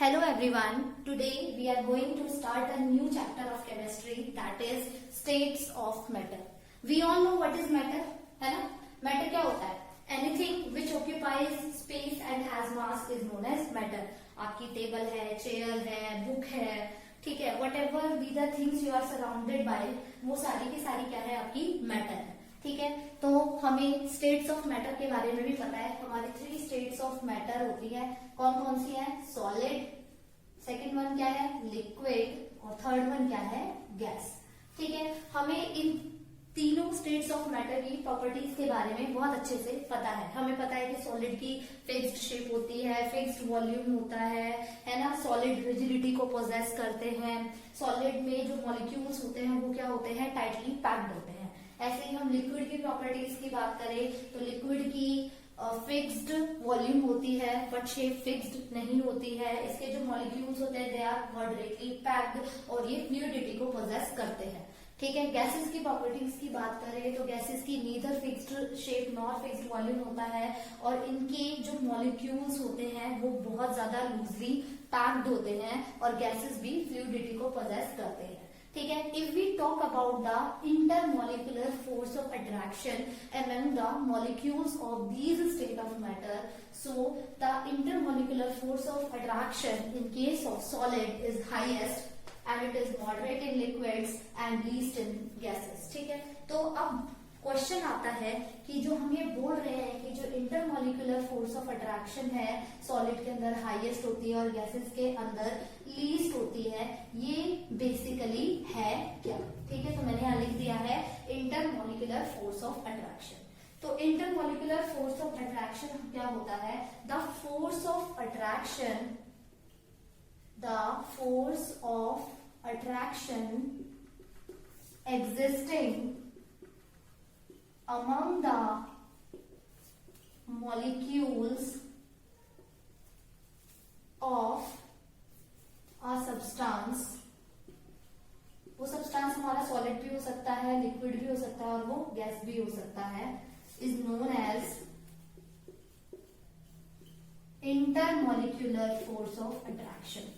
Hello everyone. Today we are going to start a new chapter of chemistry, that is states of matter. We all know what is matter, है ना? Matter क्या होता है? Anything which occupies space and has mass is known as matter. आपकी table है, chair है, book है, ठीक है, whatever be the things you are surrounded by, वो सारी की सारी क्या है आपकी मैटर है. ठीक है, तो हमें स्टेट्स ऑफ मैटर के बारे में भी पता है. हमारी 3 स्टेट्स ऑफ मैटर होती है. कौन कौन सी है? सॉलिड, सेकेंड वन क्या है? लिक्विड, और थर्ड वन क्या है? गैस. ठीक है, हमें इन तीनों स्टेट्स ऑफ मैटर की प्रॉपर्टीज के बारे में बहुत अच्छे से पता है. हमें पता है कि सॉलिड की फिक्स्ड शेप होती है, फिक्स्ड वॉल्यूम होता है ना. सॉलिड रिजिडिटी को पोजेस करते हैं. सॉलिड में जो मॉलिक्यूल्स होते हैं वो क्या होते हैं? टाइटली पैक्ड होते हैं. ऐसे ही हम लिक्विड की प्रॉपर्टीज की बात करें तो लिक्विड की फिक्स्ड वॉल्यूम होती है बट शेप फिक्स्ड नहीं होती है. इसके जो मॉलिक्यूल्स होते हैं दे आर मॉडरेटली पैक्ड और ये फ्लूइडिटी को पोजेस करते हैं. ठीक है, गैसेस की प्रॉपर्टीज की बात करें तो गैसेस की neither fixed shape nor fixed volume होता है और इनके जो मॉलिक्यूल्स होते हैं वो बहुत ज्यादा लूजली पैक्ड होते हैं और गैसेस भी फ्लूइडिटी को पोजेस करते हैं. ठीक है, if we talk about the intermolecular force of attraction among the molecules of these state of matter, so the intermolecular force of attraction in case of solid is highest and it is moderate in liquids and least in gases. ठीक है, तो अब question आता है कि जो हम ये बोल रहे हैं कि जो इंटरमोलिकुलर फोर्स ऑफ अट्रैक्शन है सॉलिड के अंदर हाईएस्ट होती है और गैसेस के अंदर लीस्ट होती है, ये बेसिकली है क्या? ठीक है, तो मैंने यहाँ लिख दिया है इंटरमोलिकुलर फोर्स ऑफ अट्रैक्शन. तो इंटरमोलिकुलर फोर्स ऑफ अट्रैक्शन क्या होता है? The force of attraction, the force of attraction existing among the molecules of a substance. वो सब्सटेंस हमारा सॉलिड भी हो सकता है, लिक्विड भी हो सकता है और वो गैस भी हो सकता है, is known as intermolecular force of attraction.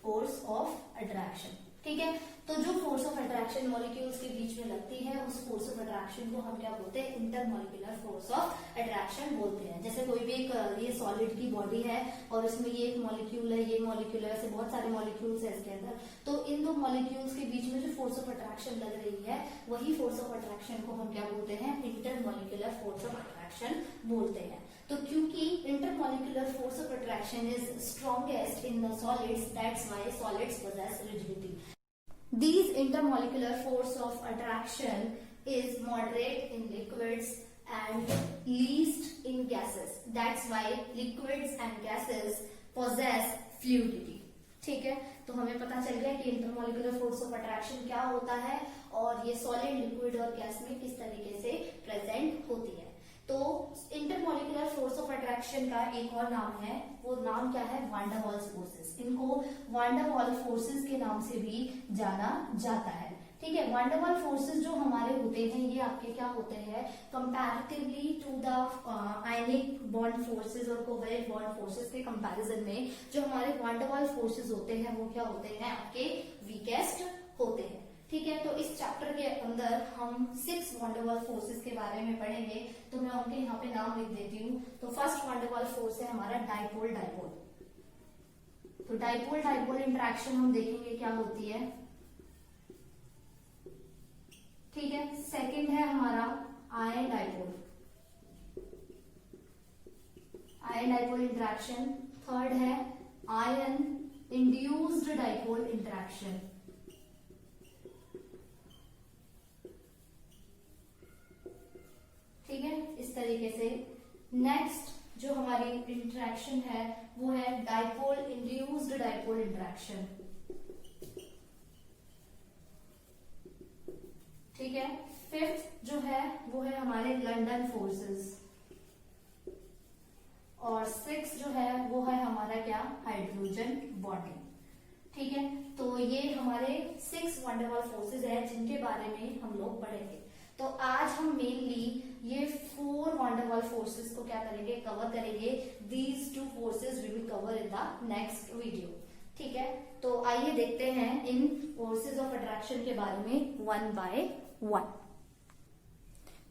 Force of attraction. ठीक है, तो जो फोर्स ऑफ अट्रैक्शन मॉलिक्यूल्स के बीच में लगती है उस फोर्स ऑफ अट्रैक्शन को हम क्या बोलते हैं? इंटरमोलिकुलर फोर्स ऑफ अट्रैक्शन बोलते हैं. जैसे कोई भी एक ये सॉलिड की बॉडी है और इसमें ये एक मॉलिक्यूल है, ये मॉलिक्यूल है, ऐसे बहुत सारे मॉलिक्यूल्स है इसके अंदर. तो इन दो मॉलिक्यूल्स के बीच में जो फोर्स ऑफ अट्रैक्शन लग रही है वही फोर्स ऑफ अट्रैक्शन को हम क्या बोलते हैं? इंटरमोलिकुलर फोर्स ऑफ अट्रैक्शन बोलते हैं. तो क्योंकि intermolecular force of attraction is strongest in the solids, that's why solids possess rigidity. These intermolecular force of attraction is moderate in liquids and least in gases. That's why liquids and gases possess fluidity. ठीक है, तो हमें पता चल गया कि intermolecular force of attraction क्या होता है और ये सॉलिड, लिक्विड और गैस में किस तरीके से प्रेजेंट होती है. तो इंटरमोलिकुलर फोर्स ऑफ अट्रैक्शन का एक और नाम है, वो नाम क्या है? वान डर वाल्स फोर्सेस. इनको वान डर वाल्स फोर्सेस के नाम से भी जाना जाता है. ठीक है, वान डर वाल्स फोर्सेस जो हमारे होते हैं ये आपके क्या होते हैं? Comparatively to the ionic bond forces और कोवैलेंट बॉन्ड फोर्सेस के कंपैरिजन में जो हमारे वान डर वाल्स फोर्सेस होते हैं वो क्या होते हैं? आपके वीकेस्ट होते हैं. ठीक है, तो इस चैप्टर के अंदर हम 6 वान डर वाल्स फोर्सेस के बारे में पढ़ेंगे. तो मैं उनके यहाँ पे नाम लिख देती हूँ. तो फर्स्ट वान डर वाल्स फोर्स है हमारा डाइपोल डाइपोल. तो डाइपोल डाइपोल इंटरेक्शन हम देखेंगे क्या होती है. ठीक है, सेकंड है हमारा ion dipole, ion dipole interaction. Third है आयन इंड्यूस्ड डाइपोल इंटरेक्शन. ठीक है, इस तरीके से. नेक्स्ट जो हमारी इंटरेक्शन है वो है डाइपोल इंड्यूस्ड डाइपोल इंटरेक्शन. ठीक है, फिफ्थ जो है वो है हमारे लंदन फोर्सेस और सिक्स जो है वो है हमारा क्या? Hydrogen bonding. ठीक है, तो ये हमारे 6 वान डर वाल्स फोर्सेस है जिनके बारे में हम लोग पढ़ेंगे. तो आज हम मेनली ये 4 वान डर वाल्स फोर्सेस को क्या करेंगे? कवर करेंगे. These 2 forces cover in the next video. ठीक है, तो आइए देखते हैं इन फोर्सेस ऑफ अट्रैक्शन के बारे में वन बाय वन।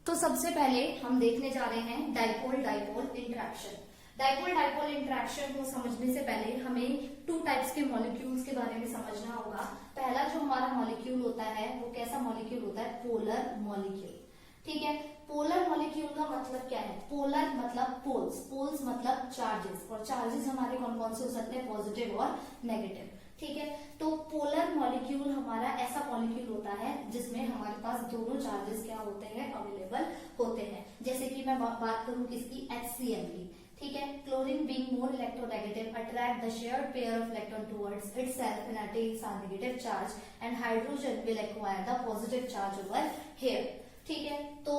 तो सबसे पहले हम देखने जा रहे हैं dipole dipole interaction. Dipole dipole interaction को समझने से पहले हमें टू टाइप्स के मॉलिक्यूल्स के बारे में समझना होगा। पहला जो हमारा मॉलिक्यूल होता है वो कैसा मॉलिक्यूल होता है? Polar molecule. ठीक है, पोलर मॉलिक्यूल का मतलब क्या है? पोलर मतलब पोल्स, पोल्स मतलब चार्जेस, और चार्जेस हमारे कौन कौन से हो सकते हैं? पॉजिटिव और नेगेटिव। ठीक है, तो पोलर मॉलिक्यूल हमारा ऐसा मॉलिक्यूल होता है जिसमें हमारे पास दोनों चार्जेस क्या होते हैं? अवेलेबल होते हैं। जैसे कि मैं बात करूं किसकी? HCl की। ठीक है, chlorine being more electronegative attract the shared pair of electron towards itself and attains a negative charge and hydrogen will acquire the positive charge over here. ठीक है, तो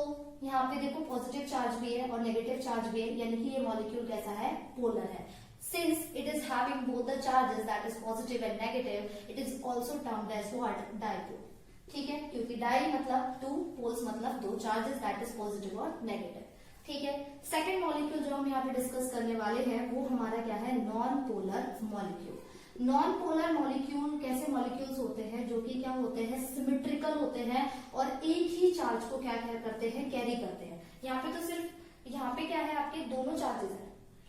यहाँ पे देखो पॉजिटिव चार्ज भी है और नेगेटिव चार्ज भी है, यानी कि ये मॉलिक्यूल कैसा है? पोलर है। Since it is having both the charges, that is positive and negative, it is also termed as what? Dipole. ठीक है, क्योंकि डाई मतलब टू, पोल्स मतलब दो, चार्जेस दैट इज पॉजिटिव और नेगेटिव। ठीक है, सेकेंड मॉलिक्यूल जो हम यहाँ पे डिस्कस करने वाले हैं वो हमारा क्या है? Non polar molecule. Non polar molecule कैसे मॉलिक्यूल्स होते हैं जो कि क्या होते हैं? सिमेट्रिकल होते हैं और एक ही चार्ज को क्या करते हैं? कैरी करते हैं। यहाँ पे तो सिर्फ यहाँ पे क्या है? आपके दोनों चार्जेस हैं,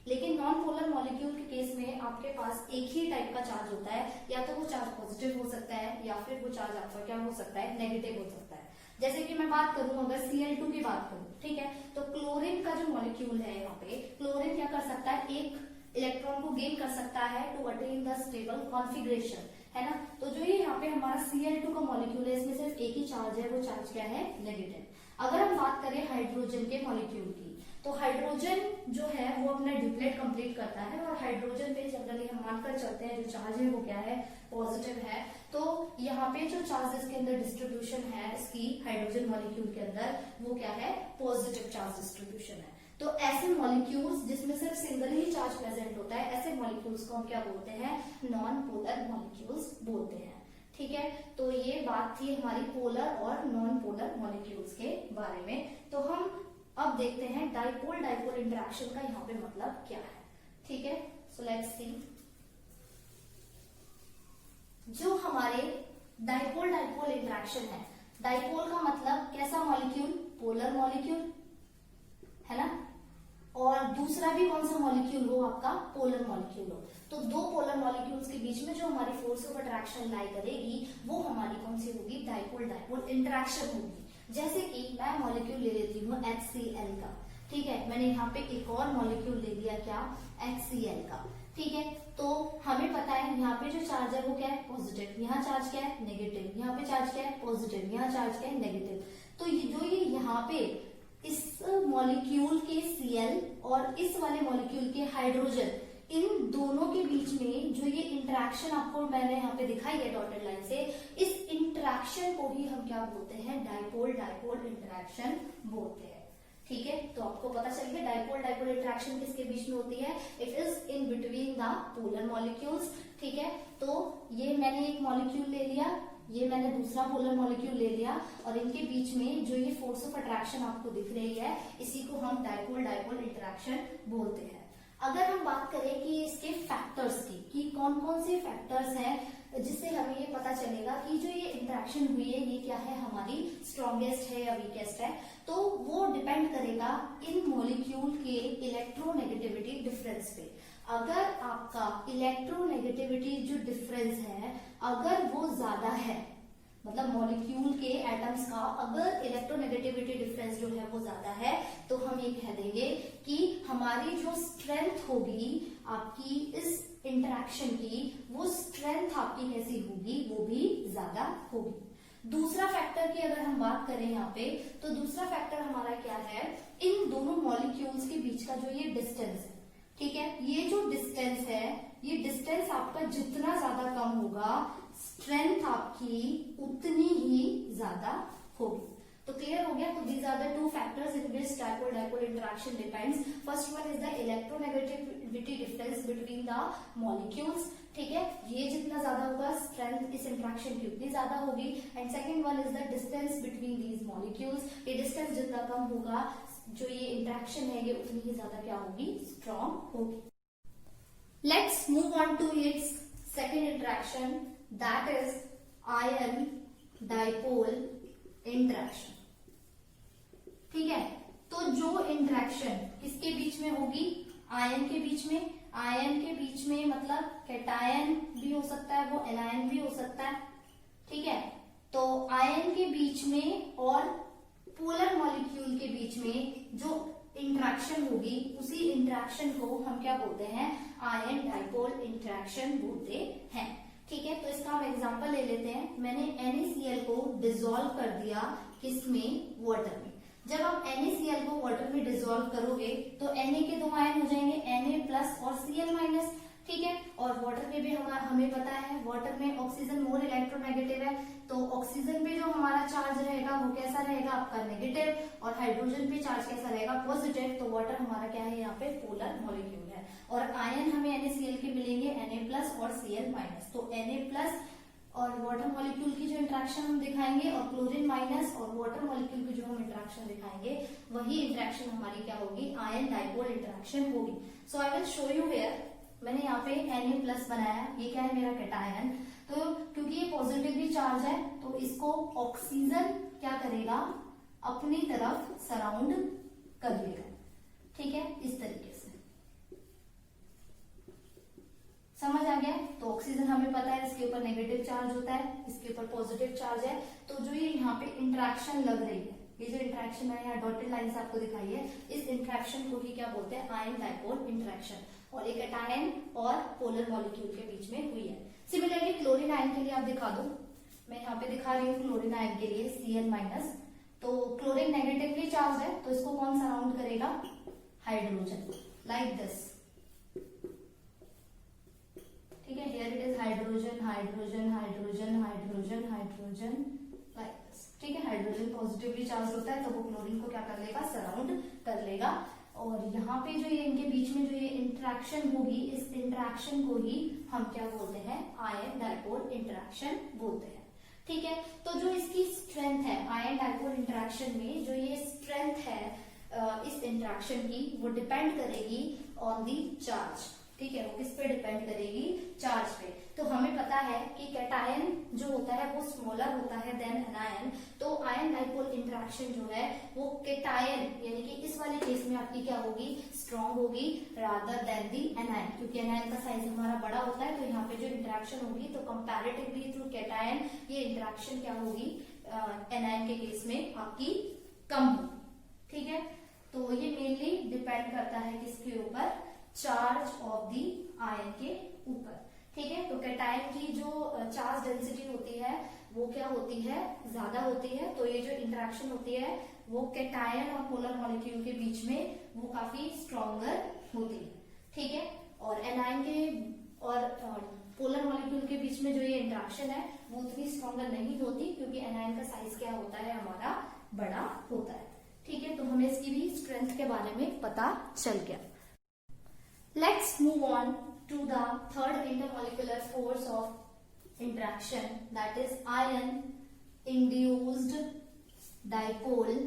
लेकिन नॉन पोलर मॉलिक्यूल के केस में आपके पास एक ही टाइप का चार्ज होता है, या तो वो चार्ज पॉजिटिव हो सकता है या फिर वो चार्ज आपका क्या हो सकता है? नेगेटिव हो सकता है। जैसे कि मैं बात करूं अगर Cl2 की बात करूं, ठीक है, तो क्लोरीन का जो मॉलिक्यूल है यहाँ पे, क्लोरीन क्या कर सकता है? एक इलेक्ट्रॉन को गेन कर सकता है to attain the stable configuration, है ना। तो जो ये यहाँ पे हमारा Cl2 का मॉलिक्यूल है, इसमें सिर्फ एक ही चार्ज है, वो चार्ज क्या है? नेगेटिव। अगर हम बात करें हाइड्रोजन के मॉलिक्यूल की, तो हाइड्रोजन जो है वो अपना ड्यूप्लेट कंप्लीट करता है और हाइड्रोजन पे जनरली हम मानकर चलते हैं जो चार्ज है वो क्या है? पॉजिटिव है। तो यहाँ पे जो चार्जेस के अंदर डिस्ट्रीब्यूशन है इसकी हाइड्रोजन मॉलिक्यूल के अंदर, वो क्या है? पॉजिटिव चार्ज डिस्ट्रीब्यूशन है। तो ऐसे मॉलिक्यूल्स जिसमें सिर्फ सिंगल ही चार्ज प्रेजेंट होता है, ऐसे मॉलिक्यूल्स को हम क्या बोलते हैं? नॉन पोलर मॉलिक्यूल्स बोलते हैं। ठीक है, तो ये बात थी हमारी पोलर और नॉन पोलर मॉलिक्यूल्स के बारे में। तो हम अब देखते हैं डाइपोल डाइपोल इंटरेक्शन का यहाँ पे मतलब क्या है। ठीक है, सो लेट्स सी। जो हमारे डाइपोल डाइपोल इंटरेक्शन है, डाइपोल का मतलब कैसा मॉलिक्यूल? पोलर मॉलिक्यूल, है ना। और दूसरा भी कौन सा मॉलिक्यूल हो? आपका पोलर मॉलिक्यूल हो। तो दो पोलर मॉलिक्यूल्स के बीच में जो हमारी फोर्स ऑफ अट्रैक्शन लाई करेगी वो हमारी कौन सी होगी? डाइपोल डाइपोल इंटरेक्शन होगी। जैसे कि मैं मॉलिक्यूल ले लेती हूँ HCl का, ठीक है, मैंने यहाँ पे एक और मॉलिक्यूल ले लिया क्या? HCl का। ठीक है, तो हमें पता है यहाँ पे जो चार्ज है वो क्या है? पॉजिटिव। यहाँ चार्ज क्या है? नेगेटिव। यहाँ पे चार्ज क्या है? पॉजिटिव। यहाँ चार्ज क्या है? नेगेटिव। तो ये यहाँ पे इस मॉलिक्यूल के Cl और इस वाले मॉलिक्यूल के हाइड्रोजन, इन दोनों के बीच में जो ये इंटरेक्शन आपको मैंने यहाँ पे दिखाई है डॉटेड लाइन से, इस इंटरेक्शन को ही हम क्या बोलते हैं? डाइपोल डाइपोल इंटरेक्शन बोलते हैं। ठीक है, तो आपको पता चल गया डाइपोल डाइपोल इंटरेक्शन किसके बीच में होती है? It is in between the polar molecules. ठीक है, तो ये मैंने एक मॉलिक्यूल ले लिया, ये मैंने दूसरा पोलर मॉलिक्यूल ले लिया, और इनके बीच में जो ये फोर्स ऑफ अट्रैक्शन आपको दिख रही है, इसी को हम डाइपोल डाइपोल इंटरेक्शन बोलते हैं। अगर हम बात करें कि इसके फैक्टर्स की, कि कौन कौन से फैक्टर्स हैं जिससे हमें ये पता चलेगा कि जो ये इंटरेक्शन हुई है ये क्या है? हमारी स्ट्रॉन्गेस्ट है या वीकेस्ट है, तो वो डिपेंड करेगा इन मॉलिक्यूल के इलेक्ट्रोनेगेटिविटी डिफरेंस पे। अगर आपका इलेक्ट्रोनेगेटिविटी जो डिफरेंस है अगर वो ज्यादा है, मतलब मॉलिक्यूल के एटम्स का अगर इलेक्ट्रोनेगेटिविटी डिफरेंस जो है वो ज्यादा है, तो हम ये कह देंगे कि हमारी जो स्ट्रेंथ होगी आपकी इस इंटरेक्शन की, वो स्ट्रेंथ आपकी कैसी होगी? वो भी ज्यादा होगी। दूसरा फैक्टर की अगर हम बात करें यहाँ पे, तो दूसरा फैक्टर हमारा क्या है? इन दोनों मॉलिक्यूल्स के बीच का जो ये डिस्टेंस है, ठीक है, ये जो डिस्टेंस है, ये डिस्टेंस आपका जितना ज्यादा कम होगा, स्ट्रेंथ आपकी उतनी ही ज्यादा होगी। तो क्लियर हो गया। तो these are the two factors in which dipole dipole interaction depends. First one is the electronegativity difference between the molecules. ठीक है, ये जितना ज्यादा होगा स्ट्रेंथ इस इंटरेक्शन की उतनी ज्यादा होगी। And second one is the distance between these molecules. ये डिस्टेंस जितना कम होगा, जो ये इंटरेक्शन है ये उतनी ही ज्यादा क्या होगी? स्ट्रॉन्ग होगी। Let's move on to its second interaction, that is ion dipole interaction. ठीक है, तो जो इंटरेक्शन किसके बीच में होगी, आयन के बीच में. आयन के बीच में मतलब कैटायन भी हो सकता है, वो एनायन भी हो सकता है. ठीक है, तो आयन के बीच में और पोलर मॉलिक्यूल के बीच में जो इंटरेक्शन होगी, उसी इंटरेक्शन को हम क्या बोलते हैं, आयन डाइपोल इंटरेक्शन बोलते हैं. ठीक है, तो इसका हम एग्जांपल ले लेते हैं. मैंने NaCl को डिसॉल्व कर दिया किसमें, वाटर में. जब आप NaCl को वाटर में डिसॉल्व करोगे तो Na के दो आयन हो जाएंगे, Na प्लस और Cl माइनस. ठीक है, और वाटर में भी हमें पता है वाटर में ऑक्सीजन मोर इलेक्ट्रोनेगेटिव है, तो ऑक्सीजन पे जो हमारा चार्ज रहेगा वो कैसा रहेगा आपका नेगेटिव, और हाइड्रोजन पे चार्ज कैसा रहेगा पॉजिटिव. तो वाटर हमारा क्या है यहाँ पे, पोलर मॉलिक्यूल है. और आयन हमें NaCl के मिलेंगे Na प्लस और Cl माइनस. तो Na प्लस और वाटर मॉलिक्यूल की जो इंटरेक्शन हम दिखाएंगे और क्लोरीन माइनस और वाटर मॉलिक्यूल की जो हम इंटरेक्शन दिखाएंगे, वही इंटरेक्शन हमारी क्या होगी, आयन डाइपोल इंटरेक्शन होगी. So I will show you here. मैंने यहाँ पे Na प्लस बनाया, ये क्या है मेरा कैटायन. तो क्योंकि ये पॉजिटिवली चार्ज है तो इसको ऑक्सीजन क्या करेगा, अपनी तरफ सराउंड कर लेगा. ठीक है, इस तरीके से समझ आ गया. तो ऑक्सीजन हमें पता है इसके ऊपर नेगेटिव चार्ज होता है, इसके ऊपर पॉजिटिव चार्ज है. तो जो ये यहाँ पे इंटरेक्शन लग रही है, ये जो इंटरेक्शन मैंने यहाँ डॉटेड लाइन से आपको दिखाई है, इस इंटरेक्शन को ही क्या बोलते हैं, आयन डाइपोल इंटरेक्शन. और एक कैटायन और पोलर मॉलिक्यूल के बीच में हुई है. सिमिलरली क्लोरीन आयन के लिए आप दिखा दो. मैं यहाँ पे दिखा रही हूँ क्लोरीन आयन के लिए Cl माइनस. तो क्लोरीन नेगेटिवली चार्ज है तो इसको कौन सराउंड करेगा, हाइड्रोजन, लाइक दिस. ठीक है, here it is hydrogen hydrogen hydrogen hydrogen hydrogen like this. ठीक है, हाइड्रोजन पॉजिटिवली चार्ज होता है तो वो क्लोरीन को क्या कर लेगा, सराउंड कर लेगा. और यहाँ पे जो ये इनके बीच में जो ये इंटरेक्शन होगी, इस इंटरेक्शन को ही हम क्या बोलते हैं, आयन डाइपोल इंटरेक्शन बोलते हैं. ठीक है, तो जो इसकी स्ट्रेंथ है आयन डाइपोल इंटरेक्शन में, जो ये स्ट्रेंथ है इस इंटरेक्शन की, वो डिपेंड करेगी ऑन दी चार्ज. ठीक है, वो किस पे डिपेंड करेगी, चार्ज पे. तो हमें पता है कि कैटायन जो होता है वो स्मॉलर होता है देन एनायन. तो आयन डाइपोल इंटरेक्शन जो है वो कैटायन यानी कि इस वाले केस में आपकी क्या होगी, स्ट्रॉन्ग होगी रादर देन दी एनायन. क्योंकि एनायन का साइज हमारा बड़ा होता है, तो यहाँ पे जो इंटरेक्शन होगी तो कंपैरेटिवली थ्रू कैटायन ये इंटरेक्शन क्या होगी, एनायन के केस में आपकी कम होगी. ठीक है, तो ये मेनली डिपेंड करता है किसके ऊपर, चार्ज ऑफ दी आयन के ऊपर. ठीक है, तो कैटायन की जो चार्ज डेंसिटी होती है वो क्या होती है, ज्यादा होती है. तो ये जो इंटरेक्शन होती है वो कैटायन और पोलर मॉलिक्यूल के बीच में वो काफी स्ट्रॉन्गर होती है. ठीक है, और एनायन के और पोलर मॉलिक्यूल के बीच में जो ये इंटरेक्शन है वो उतनी स्ट्रॉन्गर नहीं होती, क्योंकि एनायन का साइज क्या होता है, हमारा बड़ा होता है. ठीक है, तो हमें इसकी भी स्ट्रेंथ के बारे में पता चल गया. Let's move on to the third intermolecular force of interaction, that is ion induced dipole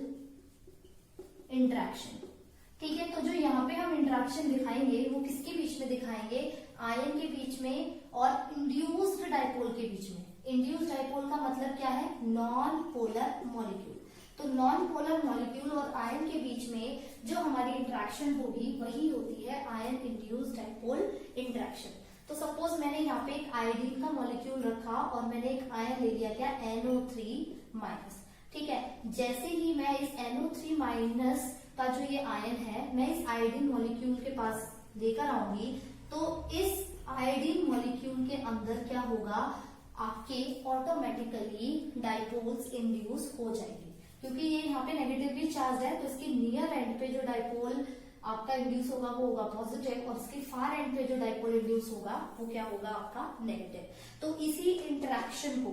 interaction. ठीक है, तो जो यहाँ पे हम इंटरेक्शन दिखाएंगे वो किसके बीच में दिखाएंगे, आयन के बीच में और इंड्यूस्ड डाइपोल के बीच में. इंड्यूस्ड डाइपोल का मतलब क्या है, नॉन पोलर मॉलिक्यूल. तो नॉन पोलर मॉलिक्यूल और आयन के बीच में जो हमारी इंटरेक्शन होगी वही होती है आयन इंड्यूस्ड डाइपोल इंटरेक्शन. तो सपोज मैंने यहाँ पे एक आयोडीन का मॉलिक्यूल रखा और मैंने एक आयन ले लिया क्या, NO3 माइनस. ठीक है, जैसे ही मैं इस NO3 माइनस का जो ये आयन है मैं इस आयोडीन मॉलिक्यूल के पास लेकर आऊंगी, तो इस आयोडीन मॉलिक्यूल के अंदर क्या होगा, आपके ऑटोमेटिकली डाइपोल्स इंड्यूस हो जाएंगे. क्योंकि ये यहाँ पे नेगेटिवली चार्ज है तो इसके नियर एंड पे जो डाइपोल आपका इंड्यूस होगा वो होगा पॉजिटिव, और इसके फार एंड पे जो डाइपोल इंड्यूस होगा वो क्या होगा, आपका नेगेटिव. तो इसी इंटरेक्शन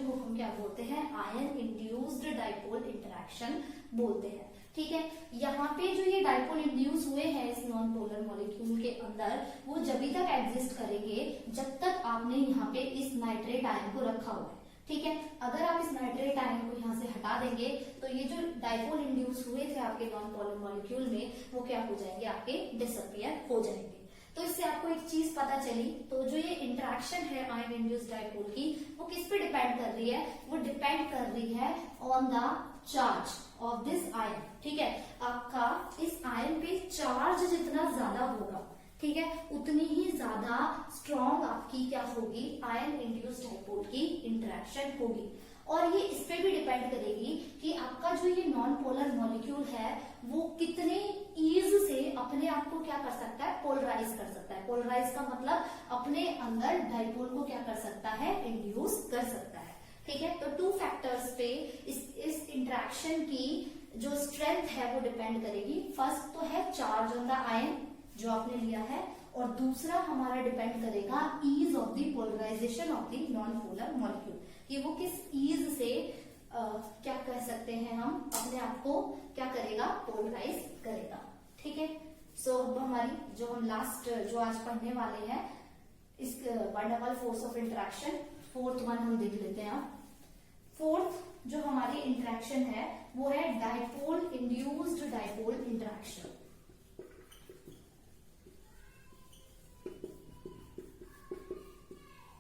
को हम क्या बोलते हैं, आयन इंड्यूस्ड डाइपोल इंटरेक्शन बोलते हैं. ठीक है, यहाँ पे जो ये डाइपोल इंड्यूस हुए हैं इस नॉन पोलर मॉलिक्यूल के अंदर, वो जब तक एग्जिस्ट करेंगे जब तक आपने यहाँ पे इस नाइट्रेट आयन को रखा हुआ है. ठीक है, अगर आप इस नाइट्रेट आयन को यहाँ से हटा देंगे तो ये जो डाइपोल इंड्यूस हुए थे आपके नॉन पोलर मॉलिक्यूल में वो क्या हो जाएंगे, आपके डिसअपियर हो जाएंगे. तो इससे आपको एक चीज पता चली, तो जो ये इंटरेक्शन है आयन इंड्यूस्ड डाइपोल की, वो किस पे डिपेंड कर रही है? वो डिपेंड कर रही है on the charge of this ion. ठीक है, आपका इस आयन पे चार्ज जितना ज्यादा होगा, ठीक है, उतनी ही ज्यादा स्ट्रॉन्ग आपकी क्या होगी? आयन इंड्यूस्ड डाइपोल की इंटरेक्शन होगी। और ये इस पे भी डिपेंड करेगी कि आपका जो ये नॉन पोलर मॉलिक्यूल है वो कितने ईज से अपने आप को क्या कर सकता है? पोलराइज कर सकता है। पोलराइज का मतलब अपने अंदर डाइपोल को क्या कर सकता है? इंड्यूस कर सकता है। ठीक है, तो टू फैक्टर्स पे इस इंटरेक्शन की जो स्ट्रेंथ है वो डिपेंड करेगी। फर्स्ट तो है चार्ज ऑन द आयन जो आपने लिया है, और दूसरा हमारा डिपेंड करेगा is of the polarization of the non polar molecule, कि वो किस ईज से क्या कह सकते हैं हम, अपने आप को क्या करेगा? पोलराइज करेगा। ठीक है, सो अब हमारी जो हम लास्ट जो आज पढ़ने वाले हैं इस one double force of interaction, fourth one हम देख लेते हैं। फोर्थ जो हमारी इंटरेक्शन है वो है डाइपोल इंड्यूस्ड डाइपोल इंटरेक्शन।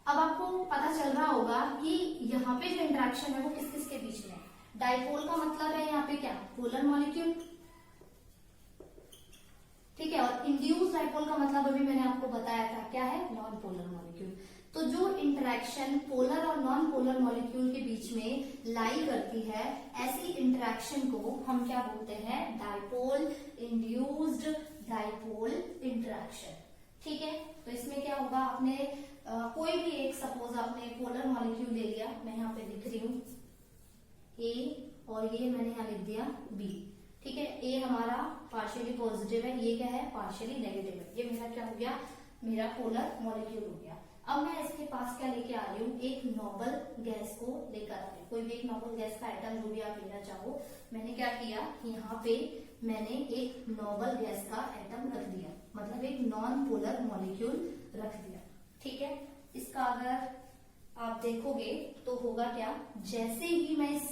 अब आपको पता चल रहा होगा कि यहाँ पे जो इंटरेक्शन है वो किस किस के बीच में है। डाइपोल का मतलब है यहाँ पे क्या? Polar molecule. ठीक है, और इंड्यूस डाइपोल का मतलब अभी मैंने आपको बताया था क्या है? Non polar molecule. तो जो इंटरेक्शन पोलर और नॉन पोलर मॉलिक्यूल के बीच में लाई करती है, ऐसी इंटरेक्शन को हम क्या बोलते हैं? Dipole induced dipole interaction. ठीक है, तो इसमें क्या होगा? आपने कोई भी एक सपोज आपने पोलर मॉलिक्यूल ले लिया, मैं यहाँ पे लिख रही हूँ ए, और ये मैंने यहाँ लिख दिया बी। ठीक है, ए हमारा पार्शियली पॉजिटिव है, ये क्या है? पार्शियली नेगेटिव है। ये मेरा क्या हो गया? मेरा पोलर मॉलिक्यूल हो गया। अब मैं इसके पास क्या लेके आ रही हूँ? एक नोबल गैस को लेकर आ रही हूँ। कोई भी एक नोबल गैस का आइटम जो भी आप लेना चाहो। मैंने क्या किया? यहाँ पे मैंने एक नोबल गैस का एटम रख दिया, मतलब एक नॉन पोलर मॉलिक्यूल रख दिया। ठीक है, इसका अगर आप देखोगे तो होगा क्या? जैसे ही मैं इस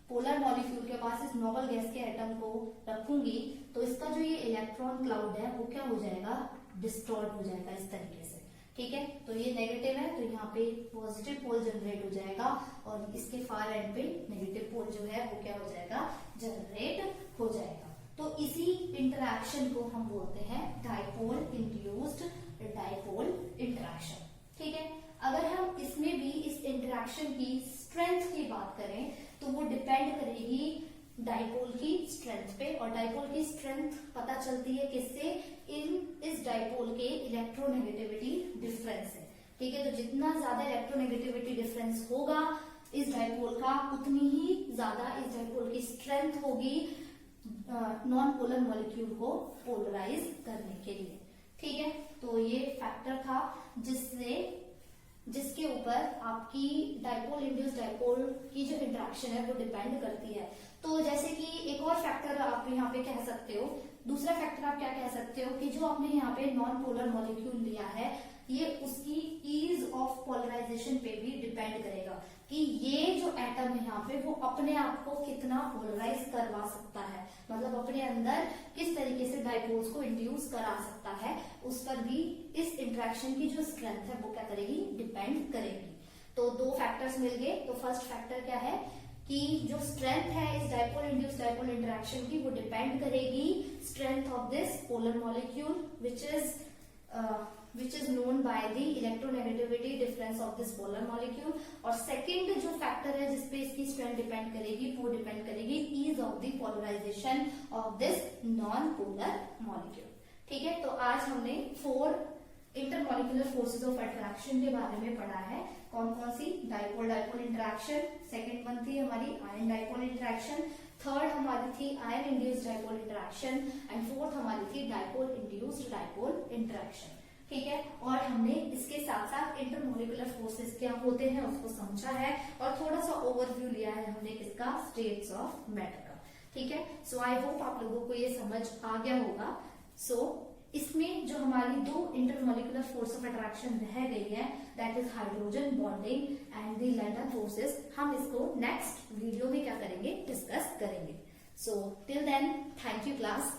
पोलर मॉलिक्यूल के पास इस नोबल गैस के एटम को रखूंगी तो इसका जो ये इलेक्ट्रॉन क्लाउड है वो क्या हो जाएगा? डिस्टॉर्ट हो जाएगा इस तरीके से। ठीक है, तो ये नेगेटिव है तो यहाँ पे पॉजिटिव पोल जनरेट हो जाएगा, और इसके फार एंड पे नेगेटिव पोल जो है वो क्या हो जाएगा? जनरेट हो जाएगा। तो इसी इंटरेक्शन को हम बोलते हैं डाइपोल इंड्यूस्ड डाइपोल इंटरेक्शन। ठीक है, अगर हम इसमें भी इस इंटरेक्शन की स्ट्रेंथ की बात करें तो वो डिपेंड करेगी डाइपोल की स्ट्रेंथ पे, और डाइपोल की स्ट्रेंथ पता चलती है किससे? इस डाइपोल के इलेक्ट्रोनेगेटिविटी डिफरेंस से। ठीक है, तो जितना ज्यादा इलेक्ट्रोनेगेटिविटी डिफरेंस होगा इस डाइपोल का, उतनी ही ज्यादा इस डाइपोल की स्ट्रेंथ होगी नॉन पोलर मॉलिक्यूल को पोलराइज करने के लिए। ठीक है, तो ये फैक्टर था जिसके ऊपर आपकी डाइपोल इंड्यूस्ड डाइपोल की जो इंटरेक्शन है वो डिपेंड करती है। तो जैसे कि एक और फैक्टर आप यहाँ पे कह सकते हो, दूसरा फैक्टर आप क्या कह सकते हो कि जो आपने यहाँ पे नॉन पोलर मॉलिक्यूल लिया है ये उसकी ईज ऑफ पोलराइजेशन पे भी डिपेंड करेगा कि ये जो एटम है यहाँ पे वो अपने आप को कितना पोलराइज करवा सकता है, मतलब अपने अंदर किस तरीके से डाइपोल्स को इंड्यूस करा सकता है, उस पर भी इस इंटरेक्शन की जो स्ट्रेंथ है वो क्या करेगी? डिपेंड करेगी। तो दो फैक्टर्स मिल गए। तो फर्स्ट फैक्टर क्या है कि जो स्ट्रेंथ है इस डाइपोल इंड्यूस्ड डाइपोल इंटरेक्शन की वो डिपेंड करेगी strength of this polar molecule which is known by the electronegativity difference of this polar molecule। और सेकंड जो फैक्टर है जिसपे इसकी स्ट्रेंथ डिपेंड करेगी वो डिपेंड करेगी ease of the polarization of this non polar molecule। ठीक है, तो आज हमने 4 इंटरमॉलिक्यूलर फोर्सेज ऑफ अट्रैक्शन के बारे में पढ़ा है। कौन कौन सी? Dipole dipole interaction, second one थी हमारी आयन डाइपोल इंटरेक्शन, थर्ड हमारी थी ion induced dipole interaction, and fourth हमारी थी डाइपोल इंड्यूस्ड डाइपोल इंटरेक्शन। ठीक है, और हमने इसके साथ साथ इंटरमॉलिक्यूलर फोर्सेस क्या होते हैं उसको समझा है, और थोड़ा सा ओवरव्यू लिया है हमने किसका? स्टेट्स ऑफ मैटर का। ठीक है, सो आई होप आप लोगों को ये समझ आ गया होगा। सो इसमें जो हमारी 2 इंटरमॉलिक्यूलर फोर्स ऑफ अट्रैक्शन रह गई है that is hydrogen bonding and the London forces, हम इसको नेक्स्ट वीडियो में क्या करेंगे? डिस्कस करेंगे। So till then thank you class.